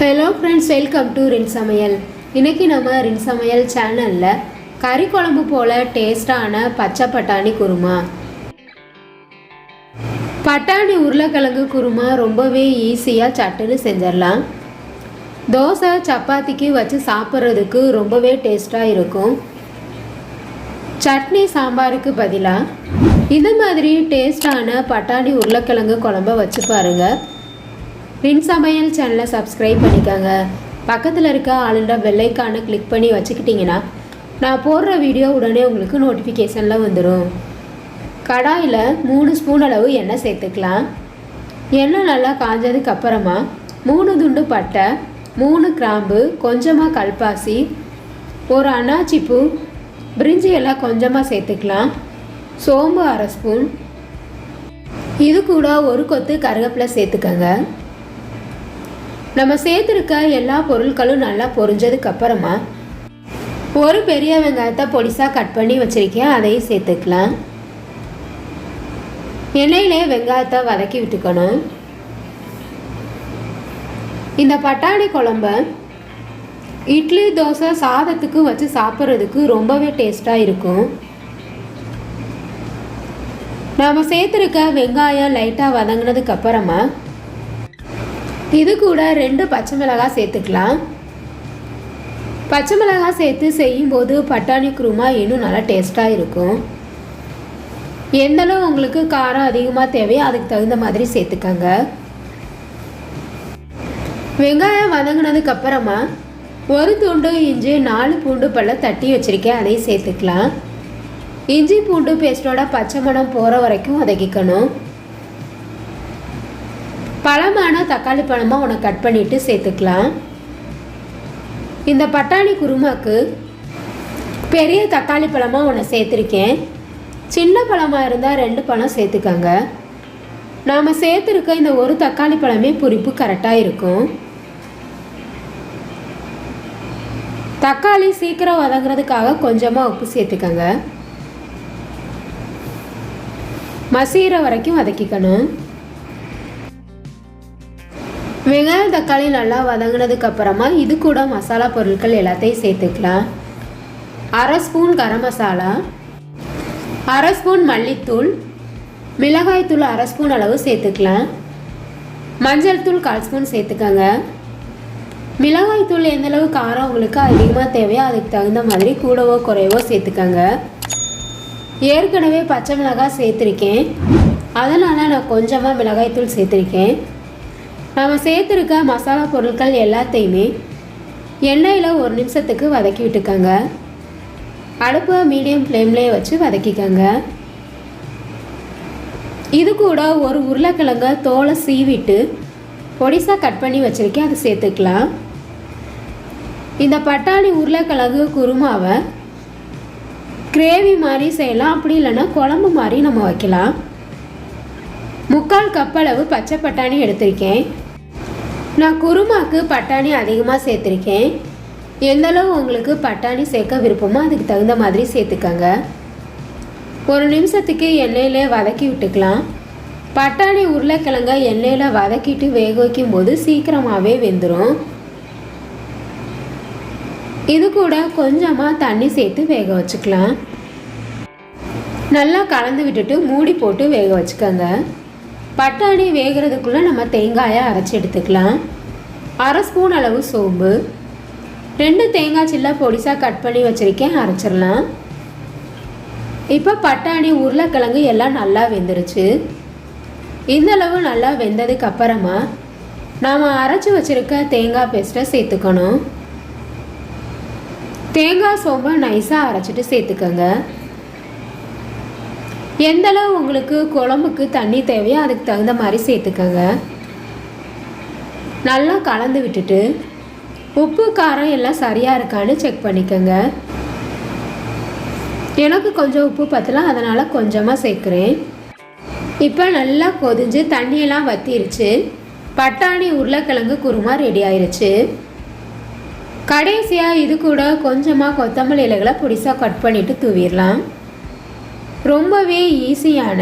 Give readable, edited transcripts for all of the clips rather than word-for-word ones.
Hello friends, welcome to ரின் சமையல். இன்றைக்கி நம்ம ரின் சமையல் சேனலில் கறி குழம்பு போல் டேஸ்டான பச்சை பட்டாணி குருமா, பட்டாணி உருளைக்கிழங்கு குருமா ரொம்பவே ஈஸியாக சட்டுன்னு செஞ்சிடலாம். தோசை சப்பாத்திக்கு வச்சு சாப்பிட்றதுக்கு ரொம்பவே டேஸ்ட்டாக இருக்கும். சட்னி சாம்பாருக்கு பதிலாக இந்த மாதிரி டேஸ்டான பட்டாணி உருளைக்கிழங்கு குழம்ப வச்சு பாருங்கள். ரின் சமையல் சேனலை சப்ஸ்கிரைப் பண்ணிக்கோங்க. பக்கத்தில் இருக்க ஆளுன்ற பெல்லைக்கானை கிளிக் பண்ணி வச்சுக்கிட்டிங்கன்னா நான் போடுற வீடியோ உடனே உங்களுக்கு நோட்டிஃபிகேஷனில் வந்துடும். கடாயில் 3 ஸ்பூன் அளவு எண்ணெய் சேர்த்துக்கலாம். எண்ணெய் நல்லா காஞ்சதுக்கு அப்புறமா 3 துண்டு பட்டை, 3 கிராம்பு, கொஞ்சமாக கல்பாசி, ஒரு அன்னாச்சி பூ, பிரிஞ்சி எல்லாம் கொஞ்சமாக சேர்த்துக்கலாம். சோம்பு 1/2 ஸ்பூன், இது கூட ஒரு கொத்து கருவேப்பிலை சேர்த்துக்கங்க. நம்ம சேர்த்துருக்க எல்லா பொருட்களும் நல்லா பொரிஞ்சதுக்கப்புறமா ஒரு பெரிய வெங்காயத்தை பொடிசாக கட் பண்ணி வச்சுருக்கேன், அதையும் சேர்த்துக்கலாம். எண்ணெயிலே வெங்காயத்தை வதக்கி விட்டுக்கணும். இந்த பட்டாணி குழம்ப இட்லி, தோசை, சாதத்துக்கு வச்சு சாப்பிட்றதுக்கு ரொம்பவே டேஸ்ட்டாக இருக்கும். நாம் சேர்த்துருக்க வெங்காயம் லைட்டாக வதங்கினதுக்கு அப்புறமா இது கூட 2 பச்சை மிளகாய் சேர்த்துக்கலாம். பச்சை மிளகாய் சேர்த்து செய்யும்போது பட்டாணி குருமா இன்னும் நல்லா டேஸ்ட்டாக இருக்கும். எந்தளவு உங்களுக்கு காரம் அதிகமாக தேவையோ அதுக்கு தகுந்த மாதிரி சேர்த்துக்கங்க. வெங்காயம் வதங்கினதுக்கு அப்புறமா ஒரு துண்டு இஞ்சி, 4 பூண்டு பல்ல தட்டி வச்சுருக்கேன், அதையும் சேர்த்துக்கலாம். இஞ்சி பூண்டு பேஸ்ட்டோட பச்சை மணம் போகிற வரைக்கும் வதக்கிக்கணும். பழமான தக்காளி பழமாக உனக்கு கட் பண்ணிவிட்டு சேர்த்துக்கலாம். இந்த பட்டாணி குருமாக்கு பெரிய தக்காளி பழமாக ஒன்று சேர்த்துருக்கேன். சின்ன பழமாக இருந்தால் 2 பழம் சேர்த்துக்கங்க. நாம் சேர்த்துருக்க இந்த ஒரு தக்காளி பழமே புளிப்பு கரெக்டாக இருக்கும். தக்காளி சீக்கிரம் வதங்குறதுக்காக கொஞ்சமாக உப்பு சேர்த்துக்கங்க. மசீர வரைக்கும் வதக்கிக்கணும். வெங்காயம் தக்காளி நல்லா வதங்கினதுக்கு அப்புறமா இது கூட மசாலா பொருட்கள் எல்லாத்தையும் சேர்த்துக்கலாம். 1/2 ஸ்பூன் கரம் மசாலா, 1/2 ஸ்பூன் மல்லித்தூள், மிளகாய்த்தூள் 1/2 ஸ்பூன் அளவு சேர்த்துக்கலாம். மஞ்சள் தூள் 1/4 ஸ்பூன் சேர்த்துக்கங்க. மிளகாய்த்தூள் எந்தளவு காரம் உங்களுக்கு அதிகமாக தேவையோ அதுக்கு தகுந்த மாதிரி கூடவோ குறைவோ சேர்த்துக்கங்க. ஏற்கனவே பச்சை மிளகாய் சேர்த்துருக்கேன், அதனால் நான் கொஞ்சமாக மிளகாய்த்தூள் சேர்த்துருக்கேன். நாம் சேர்த்துருக்க மசாலா பொருட்கள் எல்லாத்தையுமே எண்ணெயில் 1 நிமிஷத்துக்கு வதக்கி விட்டுக்கங்க. அடுப்பை மீடியம் ஃப்ளேம்லேயே வச்சு வதக்கிக்கங்க. இது கூட ஒரு உருளைக்கிழங்க தோலை சீவிட்டு பொடிசாக கட் பண்ணி வச்சுருக்கேன், அதை சேர்த்துக்கலாம். இந்த பட்டாணி உருளைக்கிழங்கு குருமாவை கிரேவி மாதிரி செய்யலாம், அப்படி இல்லைன்னா குழம்பு மாதிரி நம்ம வைக்கலாம். 3/4 கப் அளவு பச்சை பட்டாணி எடுத்திருக்கேன். நான் குருமாக்கு பட்டாணி அதிகமாக சேர்த்துருக்கேன். எந்தளவு உங்களுக்கு பட்டாணி சேர்க்க விருப்பமோ அதுக்கு தகுந்த மாதிரி சேர்த்துக்கங்க. 1 நிமிஷத்துக்கு எண்ணெயில் வதக்கி விட்டுக்கலாம். பட்டாணி உருளைக்கிழங்க எண்ணெயில் வதக்கிட்டு வேக வைக்கும் போது சீக்கிரமாகவே வெந்துடும். இது கூட கொஞ்சமாக தண்ணி சேர்த்து வேக வச்சுக்கலாம். நல்லா கலந்து விட்டுட்டு மூடி போட்டு வேக வச்சுக்கோங்க. பட்டாணி வேகிறதுக்குள்ளே நம்ம தேங்காயை அரைச்சி எடுத்துக்கலாம். 1/2 ஸ்பூன் அளவு சோம்பு, 2 தேங்காய் சில்லை பொடிசாக கட் பண்ணி வச்சுருக்கேன், அரைச்சிடலாம். இப்போ பட்டாணி உருளைக்கிழங்கு எல்லாம் நல்லா வெந்துருச்சு. இந்தளவு நல்லா வெந்ததுக்கு அப்புறமா நாம் அரைச்சி வச்சுருக்க தேங்காய் பேஸ்ட்டை சேர்த்துக்கணும். தேங்காய் சோம்பை நைஸாக அரைச்சிட்டு சேர்த்துக்கோங்க. எந்தளவு உங்களுக்கு குழம்புக்கு தண்ணி தேவையோ அதுக்கு தகுந்த மாதிரி சேர்த்துக்கங்க. நல்லா கலந்து விட்டுட்டு உப்பு காரம் எல்லாம் சரியாக இருக்கான்னு செக் பண்ணிக்கோங்க. எனக்கு கொஞ்சம் உப்பு பத்தலாம், அதனால் கொஞ்சமாக சேர்க்குறேன். இப்போ நல்லா கொதிஞ்சு தண்ணியெல்லாம் வற்றிருச்சு. பட்டாணி உருளைக்கிழங்கு குருமா ரெடி ஆயிடுச்சு. கடைசியாக இது கூட கொஞ்சமாக கொத்தமல்லி இலைகளை பொடிசாக கட் பண்ணிவிட்டு தூவிடலாம். ரொம்பவே ஈஸியான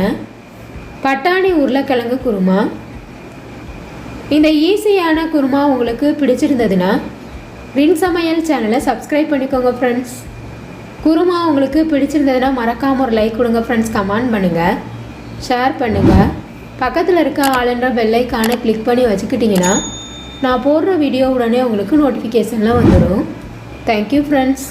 பட்டாணி உருளைக்கிழங்கு குருமா இந்த ஈஸியான குருமா உங்களுக்கு பிடிச்சிருந்ததுன்னா வின் சமையல் சேனலை சப்ஸ்கிரைப் பண்ணிக்கோங்க ஃப்ரெண்ட்ஸ். குருமா உங்களுக்கு பிடிச்சிருந்ததுன்னா மறக்காமல் ஒரு லைக் கொடுங்க ஃப்ரெண்ட்ஸ். கமெண்ட் பண்ணுங்கள், ஷேர் பண்ணுங்கள். பக்கத்தில் இருக்க ஆளுன்ற பெல் ஐகானை கிளிக் பண்ணி வச்சுக்கிட்டிங்கன்னா நான் போடுற வீடியோ உடனே உங்களுக்கு நோட்டிஃபிகேஷன்லாம் வந்துடும். Thank you friends.